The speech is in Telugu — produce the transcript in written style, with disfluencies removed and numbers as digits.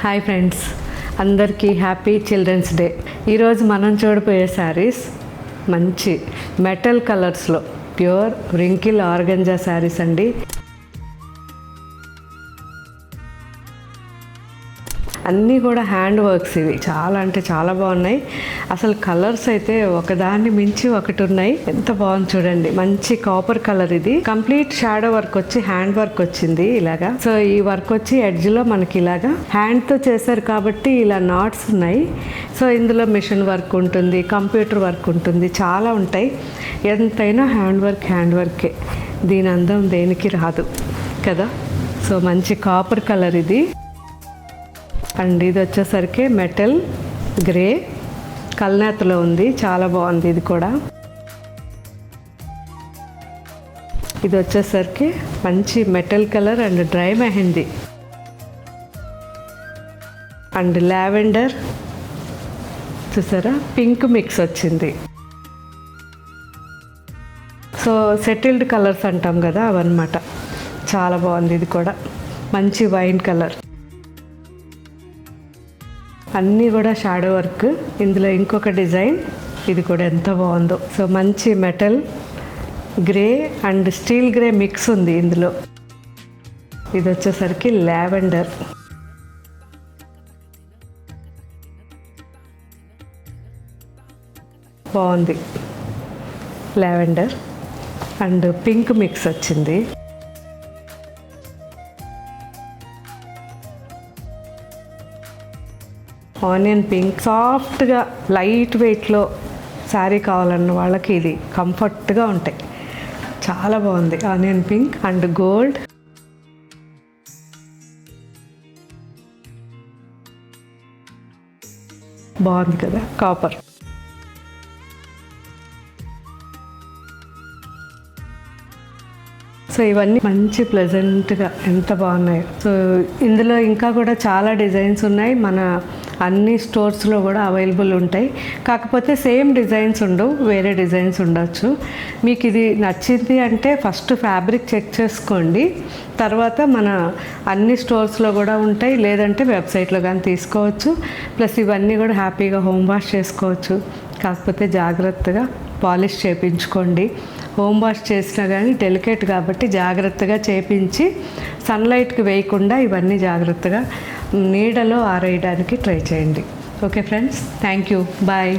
హాయ్ ఫ్రెండ్స్, అందరికీ హ్యాపీ చిల్డ్రన్స్ డే. ఈరోజు మనం చూడబోయే శారీస్ మంచి మెటల్ కలర్స్లో ప్యూర్ రింకిల్ ఆర్గంజా శారీస్ అండి. అన్నీ కూడా హ్యాండ్ వర్క్స్. ఇవి చాలా అంటే చాలా బాగున్నాయి. అసలు కలర్స్ అయితే ఒకదాన్ని మించి ఒకటి ఉన్నాయి. ఎంత బాగుంది చూడండి. మంచి కాపర్ కలర్. ఇది కంప్లీట్ షాడో వర్క్ వచ్చి హ్యాండ్ వర్క్ వచ్చింది ఇలాగా. సో ఈ వర్క్ వచ్చి ఎడ్జ్లో మనకి ఇలాగా హ్యాండ్తో చేశారు కాబట్టి ఇలా నాట్స్ ఉన్నాయి. సో ఇందులో మిషన్ వర్క్ ఉంటుంది, కంప్యూటర్ వర్క్ ఉంటుంది, చాలా ఉంటాయి. ఎంతైనా హ్యాండ్ వర్కే. దీని అందం దేనికి రాదు కదా. సో మంచి కాపర్ కలర్ ఇది. అండ్ ఇది వచ్చేసరికి మెటల్ గ్రే కల్నేతలో ఉంది. చాలా బాగుంది ఇది కూడా. ఇది వచ్చేసరికి మంచి metal colour and dry mehndi and lavender. చూసారా, పింక్ మిక్స్ వచ్చింది. సో సెటిల్డ్ కలర్స్ అంటాం కదా, అవన్నమాట. చాలా బాగుంది ఇది కూడా. మంచి వైన్ కలర్. అన్నీ కూడా షాడో వర్క్. ఇందులో ఇంకొక డిజైన్, ఇది కూడా ఎంత బాగుందో. సో మంచి metal grey and steel grey mix ఉంది ఇందులో. ఇది వచ్చేసరికి లావెండర్. బాగుంది లావెండర్ అండ్ పింక్ మిక్స్ వచ్చింది. Onion pink. సాఫ్ట్గా లైట్ వెయిట్లో శారీ కావాలన్న వాళ్ళకి ఇది కంఫర్ట్గా ఉంటాయి. చాలా బాగుంది. Onion pink and gold. బాగుంది కదా, కాపర్. సో ఇవన్నీ మంచి ప్లెజెంట్గా ఎంత బాగున్నాయో. సో ఇందులో ఇంకా కూడా చాలా డిజైన్స్ ఉన్నాయి. మన అన్ని స్టోర్స్లో కూడా అవైలబుల్ ఉంటాయి. కాకపోతే సేమ్ డిజైన్స్ ఉండవు, వేరే డిజైన్స్ ఉండొచ్చు. మీకు ఇది నచ్చింది అంటే ఫస్ట్ ఫ్యాబ్రిక్ చెక్ చేసుకోండి. తర్వాత మన అన్ని స్టోర్స్లో కూడా ఉంటాయి, లేదంటే వెబ్సైట్లో కానీ తీసుకోవచ్చు. ప్లస్ ఇవన్నీ కూడా హ్యాపీగా హోమ్ వాష్ చేసుకోవచ్చు. కాకపోతే జాగ్రత్తగా పాలిష్ చేయించుకోండి. హోమ్ వాష్ చేసినా కానీ డెలికేట్ కాబట్టి జాగ్రత్తగా చేయించి సన్లైట్కి వేయకుండా ఇవన్నీ జాగ్రత్తగా నీడలో ఆరేయడానికి ట్రై చేయండి. Okay friends, thank you. Bye.